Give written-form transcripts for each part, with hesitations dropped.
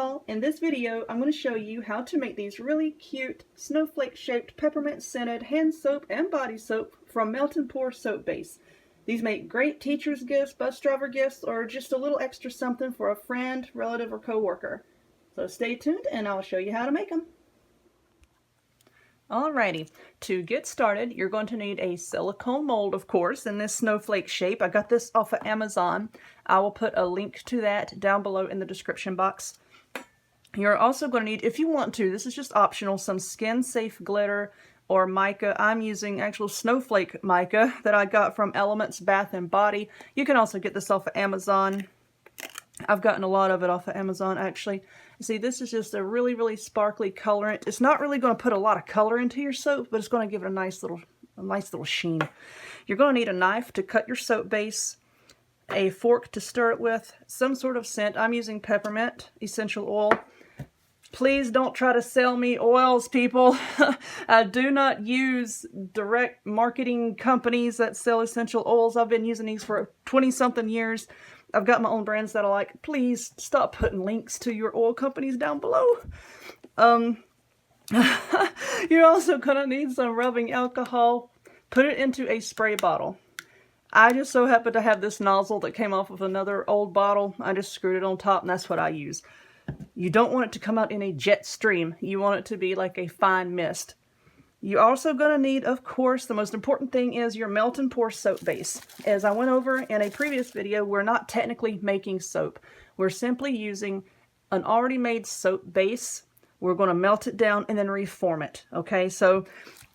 y'all, in this video I'm going to show you how to make these really cute snowflake shaped peppermint scented hand soap and body soap from Melt and Pour soap base. These make great teacher's gifts, bus driver gifts, or just a little extra something for a friend, relative, or co-worker. So stay tuned and I'll show you how to make them. Alrighty, to get started you're going to need a silicone mold, of course, in this snowflake shape. I got this off of Amazon. I will put a link to that down below in the description box. You're also going to need, if you want to, this is just optional, some skin safe glitter or mica. I'm using actual snowflake mica that I got from Elements Bath and Body. You can also get this off of Amazon. I've gotten a lot of it off of Amazon actually. See, this is just a really sparkly colorant. It's not really going to put a lot of color into your soap, but it's going to give it a nice little sheen. You're going to need a knife to cut your soap base, a fork to stir it with, some sort of scent. I'm using peppermint essential oil. Please don't try to sell me oils, people. I do not use direct marketing companies that sell essential oils. I've been using these for 20-something years. I've got my own brands that I like. Please stop putting links to your oil companies down below. You're also going to need some rubbing alcohol. Put it into a spray bottle. I just so happen to have this nozzle that came off of another old bottle. I just screwed it on top and that's what I use. You don't want it to come out in a jet stream. You want it to be like a fine mist. You're also going to need, of course, the most important thing is your Melt and Pour soap base. As I went over in a previous video, we're not technically making soap. We're simply using an already made soap base. We're going to melt it down and then reform it. Okay, so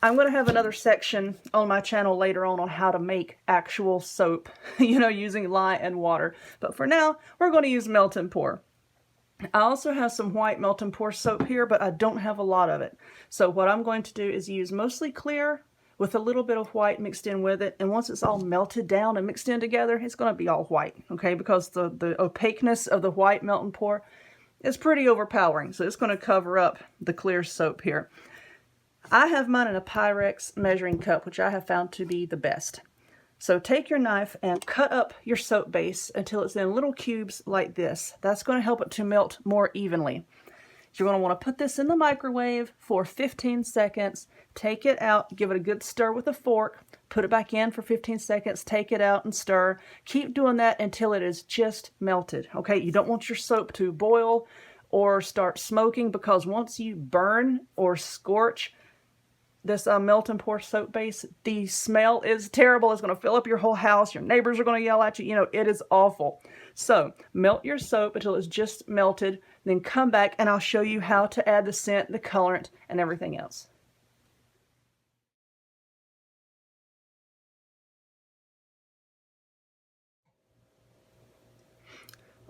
I'm going to have another section on my channel later on how to make actual soap, using lye and water. But for now, we're going to use Melt and Pour. I also have some white Melt and Pour soap here, but I don't have a lot of it. So what I'm going to do is use mostly clear with a little bit of white mixed in with it. And once it's all melted down and mixed in together, it's going to be all white, okay? Because the opaqueness of the white Melt and Pour is pretty overpowering. So it's going to cover up the clear soap here. I have mine in a Pyrex measuring cup, which I have found to be the best. So take your knife and cut up your soap base until it's in little cubes like this. That's going to help it to melt more evenly. You're going to want to put this in the microwave for 15 seconds. Take it out, give it a good stir with a fork, put it back in for 15 seconds, take it out and stir. Keep doing that until it is just melted. Okay, you don't want your soap to boil or start smoking, because once you burn or scorch this Melt and Pour soap base, the smell is terrible. It's going to fill up your whole house. Your neighbors are going to yell at you. It is awful. So melt your soap until it's just melted. Then come back and I'll show you how to add the scent, the colorant, and everything else.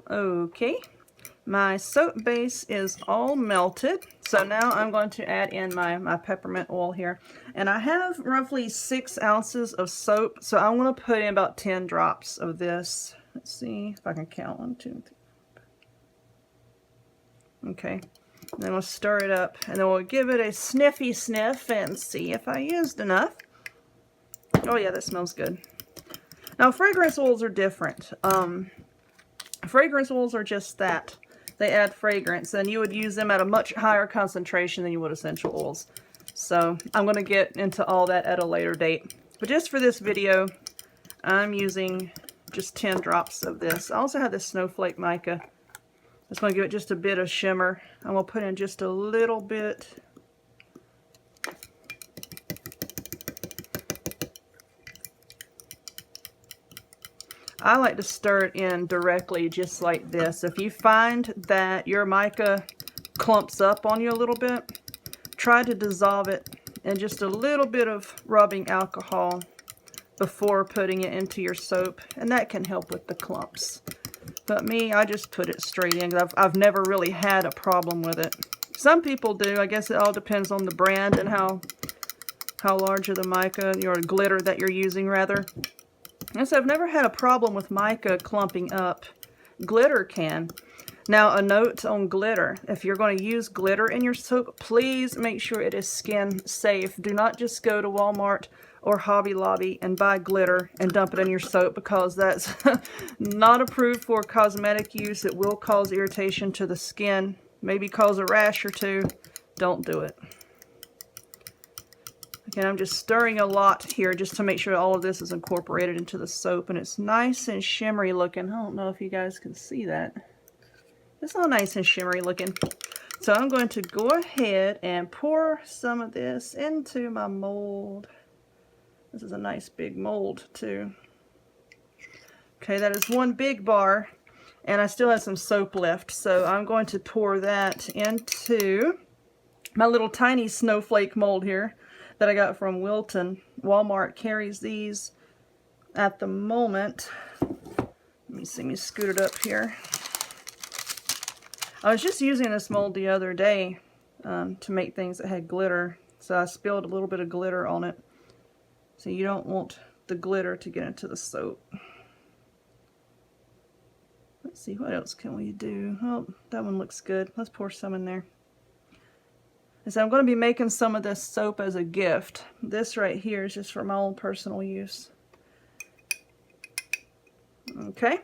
Okay. My soap base is all melted, so now I'm going to add in my peppermint oil here. And I have roughly 6 ounces of soap, so I'm going to put in about 10 drops of this. Let's see if I can count. 1, 2, 3. Okay, and then we'll stir it up, and then we'll give it a sniffy sniff and see if I used enough. Oh yeah, that smells good. Now fragrance oils are different. Fragrance oils are just that. They add fragrance, and you would use them at a much higher concentration than you would essential oils. So I'm going to get into all that at a later date. But just for this video, I'm using just 10 drops of this. I also have this snowflake mica. It's going to give it just a bit of shimmer. I'm going to put in just a little bit. I like to stir it in directly just like this. If you find that your mica clumps up on you a little bit, try to dissolve it in just a little bit of rubbing alcohol before putting it into your soap, and that can help with the clumps. But me, I just put it straight in. I've never really had a problem with it. Some people do. I guess it all depends on the brand and how large of the mica or glitter that you're using, rather. And so I've never had a problem with mica clumping up. Glitter can. Now, a note on glitter. If you're going to use glitter in your soap, please make sure it is skin safe. Do not just go to Walmart or Hobby Lobby and buy glitter and dump it in your soap, because that's not approved for cosmetic use. It will cause irritation to the skin. maybe cause a rash or two, don't do it. Again, I'm just stirring a lot here just to make sure all of this is incorporated into the soap, and it's nice and shimmery looking. I don't know if you guys can see that. It's all nice and shimmery looking. So I'm going to go ahead and pour some of this into my mold. This is a nice big mold too. Okay, that is one big bar, and I still have some soap left, so I'm going to pour that into my little tiny snowflake mold here that I got from Wilton. Walmart carries these at the moment. Let me scoot it up here. I was just using this mold the other day to make things that had glitter, so I spilled a little bit of glitter on it. So you don't want the glitter to get into the soap. Let's see, what else can we do? Oh, that one looks good. Let's pour some in there. And so I'm going to be making some of this soap as a gift. This right here is just for my own personal use. Okay.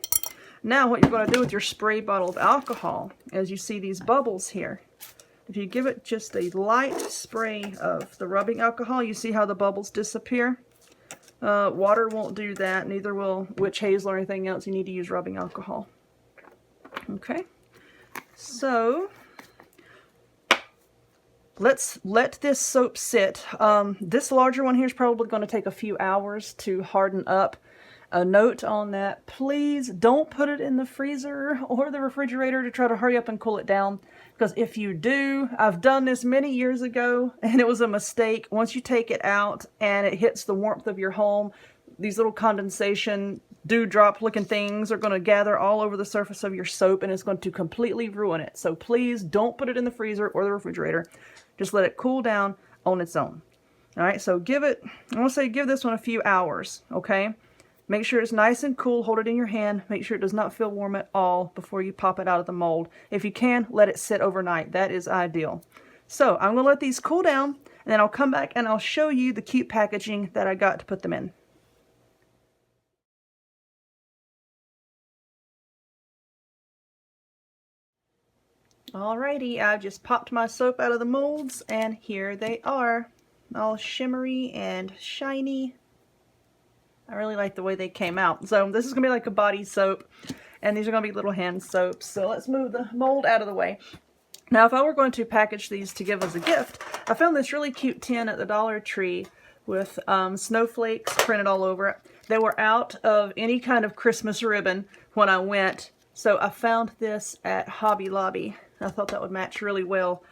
Now what you're going to do with your spray bottle of alcohol is you see these bubbles here. If you give it just a light spray of the rubbing alcohol, you see how the bubbles disappear? Water won't do that, neither will witch hazel or anything else. You need to use rubbing alcohol. Okay, so let's let this soap sit. This larger one here is probably going to take a few hours to harden up. A note on that, please don't put it in the freezer or the refrigerator to try to hurry up and cool it down, because if you do, I've done this many years ago and it was a mistake. Once you take it out and it hits the warmth of your home, these little condensation dewdrop looking things are going to gather all over the surface of your soap, and it's going to completely ruin it. So please don't put it in the freezer or the refrigerator. Just let it cool down on its own. All right, so give this one a few hours, okay? Make sure it's nice and cool. Hold it in your hand. Make sure it does not feel warm at all before you pop it out of the mold. If you can, let it sit overnight. That is ideal. So I'm going to let these cool down, and then I'll come back and I'll show you the cute packaging that I got to put them in. Alrighty, I've just popped my soap out of the molds, and here they are, all shimmery and shiny. I really like the way they came out. So this is going to be like a body soap, and these are going to be little hand soaps. So let's move the mold out of the way. Now, if I were going to package these to give as a gift, I found this really cute tin at the Dollar Tree with snowflakes printed all over it. They were out of any kind of Christmas ribbon when I went, so I found this at Hobby Lobby. I thought that would match really well.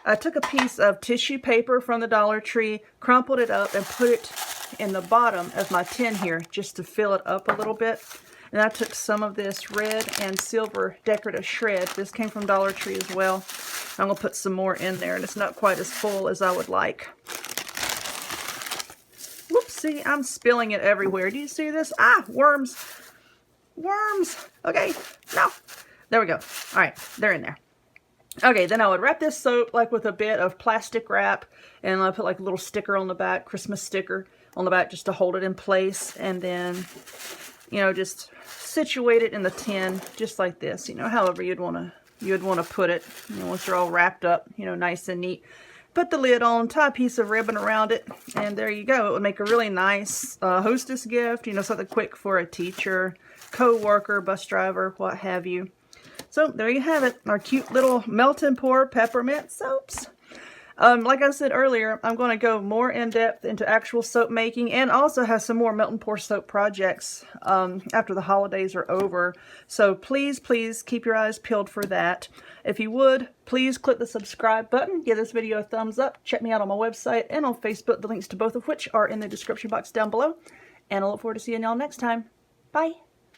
I took a piece of tissue paper from the Dollar Tree, crumpled it up, and put it in the bottom of my tin here just to fill it up a little bit. And I took some of this red and silver decorative shred. This came from Dollar Tree as well. I'm going to put some more in there, and it's not quite as full as I would like. Whoopsie, I'm spilling it everywhere. Do you see this? Ah, worms. Worms. Okay, no. There we go. All right, they're in there. Okay, then I would wrap this soap like with a bit of plastic wrap, and I put like a little sticker on the back, Christmas sticker on the back, just to hold it in place, and then, you know, just situate it in the tin just like this, you know, however you'd want to put it, you know, once they're all wrapped up, you know, nice and neat. Put the lid on, tie a piece of ribbon around it, and there you go. It would make a really nice hostess gift, you know, something quick for a teacher, co-worker, bus driver, what have you. So there you have it, our cute little melt and pour peppermint soaps. Like I said earlier, I'm going to go more in depth into actual soap making, and also have some more melt and pour soap projects after the holidays are over. So please, please keep your eyes peeled for that. If you would, please click the subscribe button, give this video a thumbs up, check me out on my website and on Facebook, the links to both of which are in the description box down below. And I look forward to seeing y'all next time. Bye!